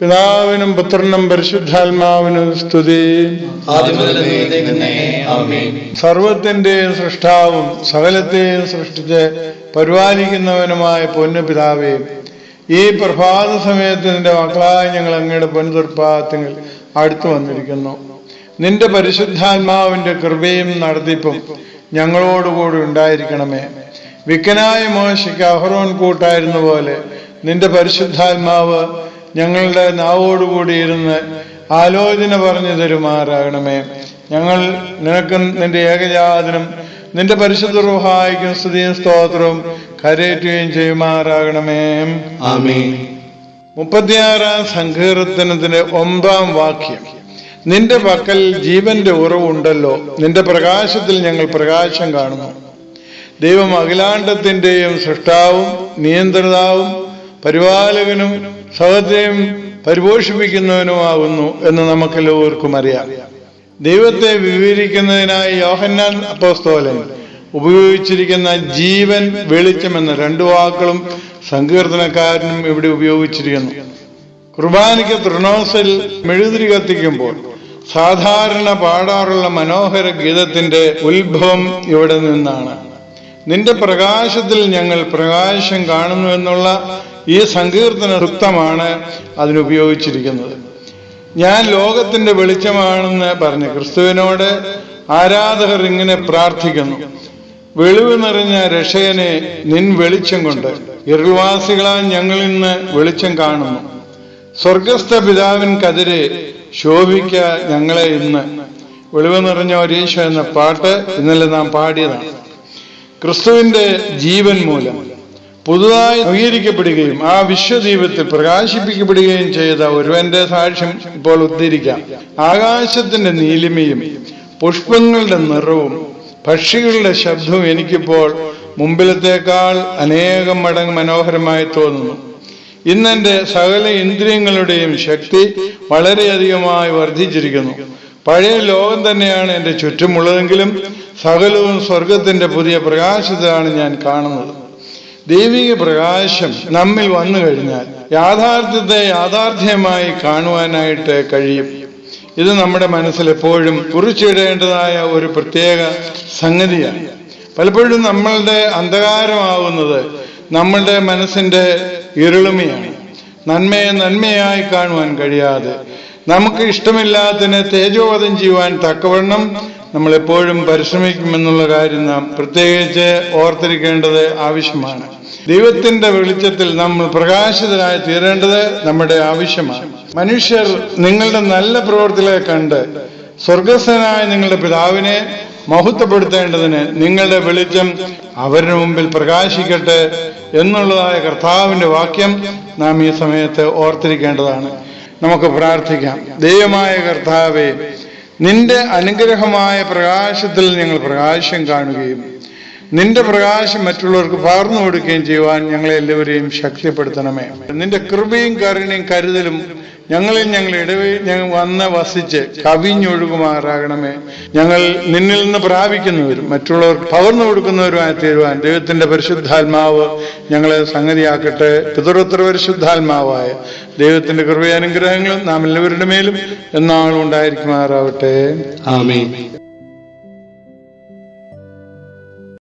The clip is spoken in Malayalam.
പിതാവിനും പുത്രനും പരിശുദ്ധാത്മാവിനും സ്തുതി. സർവത്തിന്റെയും സൃഷ്ടാവും സകലത്തെയും സൃഷ്ടിച്ച് പരിപാലിക്കുന്നവനുമായ പൊന്നു പിതാവേ, ഈ പ്രഭാത സമയത്ത് നിന്റെ മക്കളായ ഞങ്ങൾ അങ്ങയുടെ പൊൻതുർപ്പാദങ്ങൾ അടുത്തു വന്നിരിക്കുന്നു. നിന്റെ പരിശുദ്ധാത്മാവിന്റെ കൃപയും നടത്തിപ്പും ഞങ്ങളോടുകൂടി ഉണ്ടായിരിക്കണമേ. വിക്കനായ മോശയ്ക്ക് അഹറോൻ കൂട്ടായിരുന്ന പോലെ നിന്റെ പരിശുദ്ധാത്മാവ് ഞങ്ങളുടെ നാവോടുകൂടി ഇരുന്ന് ആലോചന പറഞ്ഞു തരുമാറാകണമേ. ഞങ്ങൾ നിനക്കും നിന്റെ ഏകജാതനും നിന്റെ പരിശുദ്ധ റൂഹായിക്കും സ്തുതിയും സ്തോത്രവും കരയേറ്റുകയും ചെയ്യുമാറാകണമേ. ആമേൻ. 36-ാം സങ്കീർത്തനത്തിന്റെ 9-ാം വാക്യം. നിന്റെ പക്കൽ ജീവന്റെ ഉറവുണ്ടല്ലോ, നിന്റെ പ്രകാശത്തിൽ ഞങ്ങൾ പ്രകാശം കാണുന്നു. ദൈവം അഖിലാണ്ടത്തിന്റെയും സൃഷ്ടാവും നിയന്ത്രിതാവും പരിപാലകനും സകലത്തെയും പരിപോഷിപ്പിക്കുന്നവനുമാകുന്നു എന്ന് നമുക്കെല്ലാവർക്കും അറിയാം. ദൈവത്തെ വിവരിക്കുന്നതിനായി യോഹന്നാൻ അപ്പോസ്തലൻ ഉപയോഗിച്ചിരിക്കുന്ന ജീവൻ, വെളിച്ചം എന്ന 2 വാക്കുകളും സങ്കീർത്തനക്കാരനും ഇവിടെ ഉപയോഗിച്ചിരിക്കുന്നു. കുർബാനയ്ക്ക് ത്രിനോസിൽ മെഴുതിരി കത്തിക്കുമ്പോൾ സാധാരണ പാടാറുള്ള മനോഹര ഗീതത്തിന്റെ ഉത്ഭവം ഇവിടെ നിന്നാണ്. നിന്റെ പ്രകാശത്തിൽ ഞങ്ങൾ പ്രകാശം കാണുന്നു എന്നുള്ള ഈ സങ്കീർത്തന സൂക്തമാണ് അതിനുപയോഗിച്ചിരിക്കുന്നത്. ഞാൻ ലോകത്തിന്റെ വെളിച്ചമാണെന്ന് പറഞ്ഞ ക്രിസ്തുവിനോട് ആരാധകർ ഇങ്ങനെ പ്രാർത്ഥിക്കുന്നു: വെളിവ് നിറഞ്ഞ രക്ഷകനെ, നിൻ വെളിച്ചം കൊണ്ട് ഇരുൾവാസികളാൽ ഞങ്ങൾ ഇന്ന് വെളിച്ചം കാണുന്നു. സ്വർഗസ്ഥ പിതാവിൻകതിരെ ശോഭിക്ക ഞങ്ങളെ ഇന്ന്. വെളിവ് നിറഞ്ഞ ഒരീശോ എന്ന പാട്ട് ഇന്നലെ നാം പാടിയതാണ്. ക്രിസ്തുവിന്റെ ജീവൻ മൂലം പുതുതായി നവീകരിക്കപ്പെടുകയും ആ വിശ്വദീപത്തിൽ പ്രകാശിപ്പിക്കപ്പെടുകയും ചെയ്ത ഒരുവന്റെ സാക്ഷ്യം ഇപ്പോൾ ഉദ്ധരിക്കാം. ആകാശത്തിന്റെ നീലിമയും പുഷ്പങ്ങളുടെ നിറവും പക്ഷികളുടെ ശബ്ദവും എനിക്കിപ്പോൾ മുമ്പിലത്തേക്കാൾ അനേകം മടങ്ങ് മനോഹരമായി തോന്നുന്നു. ഇന്നെന്റെ സകല ഇന്ദ്രിയങ്ങളുടെയും ശക്തി വളരെയധികമായി വർദ്ധിച്ചിരിക്കുന്നു. പഴയ ലോകം തന്നെയാണ് എന്റെ ചുറ്റുമുള്ളതെങ്കിലും സകലവും സ്വർഗത്തിന്റെ പുതിയ പ്രകാശത്തിലാണ് ഞാൻ കാണുന്നത്. ദൈവിക പ്രകാശം നമ്മിൽ വന്നു കഴിഞ്ഞാൽ യാഥാർത്ഥ്യത്തെ യാഥാർത്ഥ്യമായി കാണുവാനായിട്ട് കഴിയും. ഇത് നമ്മുടെ മനസ്സിൽ എപ്പോഴും കുറിച്ചിടേണ്ടതായ ഒരു പ്രത്യേക സംഗതിയാണ്. പലപ്പോഴും നമ്മളുടെ അന്ധകാരമാവുന്നത് നമ്മളുടെ മനസ്സിന്റെ ഇരുളുമയാണ്. നന്മയെ നന്മയായി കാണുവാൻ കഴിയാതെ നമുക്ക് ഇഷ്ടമില്ലാത്തതിനെ തേജോവധം ചെയ്യുവാൻ തക്കവണ്ണം നമ്മൾ എപ്പോഴും പരിശ്രമിക്കുമെന്നുള്ള കാര്യം നാം പ്രത്യേകിച്ച് ഓർത്തിരിക്കേണ്ടത് ആവശ്യമാണ്. ദൈവത്തിന്റെ വെളിച്ചത്തിൽ നമ്മൾ പ്രകാശിതരായി തീരേണ്ടത് നമ്മുടെ ആവശ്യമാണ്. മനുഷ്യർ നിങ്ങളുടെ നല്ല പ്രവൃത്തികളെ കണ്ട് സ്വർഗസ്ഥനായ നിങ്ങളുടെ പിതാവിനെ മഹത്വപ്പെടുത്തേണ്ടതിന് നിങ്ങളുടെ വെളിച്ചം അവരുടെ മുമ്പിൽ പ്രകാശിക്കട്ടെ എന്നുള്ളതായ കർത്താവിന്റെ വാക്യം നാം ഈ സമയത്ത് ഓർത്തിരിക്കേണ്ടതാണ്. നമുക്ക് പ്രാർത്ഥിക്കാം. ദൈവമായ കർത്താവേ, നിന്റെ അനുഗ്രഹമായ പ്രകാശത്തിൽ ഞങ്ങൾ പ്രകാശം കാണുകയും നിന്റെ പ്രകാശം മറ്റുള്ളവർക്ക് പകർന്നു കൊടുക്കുകയും ചെയ്യുവാൻ ഞങ്ങളെ എല്ലാവരെയും ശക്തിപ്പെടുത്തണമേ. നിന്റെ കൃപയും കരുണയും കരുതലും ഞങ്ങളിൽ ഞങ്ങൾ വന്ന് വസിച്ച് കവിഞ്ഞൊഴുകുമാറാകണമേ. ഞങ്ങൾ നിന്നിൽ നിന്ന് പ്രാപിക്കുന്നവരും മറ്റുള്ളവർക്ക് പകർന്നു കൊടുക്കുന്നവരുമായി തീരുവാൻ ദൈവത്തിന്റെ പരിശുദ്ധാത്മാവ് ഞങ്ങളെ സംഗതിയാക്കട്ടെ. പിതൃപുത്ര പരിശുദ്ധാത്മാവായ ദൈവത്തിന്റെ കൃപയും അനുഗ്രഹങ്ങളും നാം എല്ലാവരുടെ മേലും എന്നാളും ഉണ്ടായിരിക്കുമാറാവട്ടെ. ആമേൻ.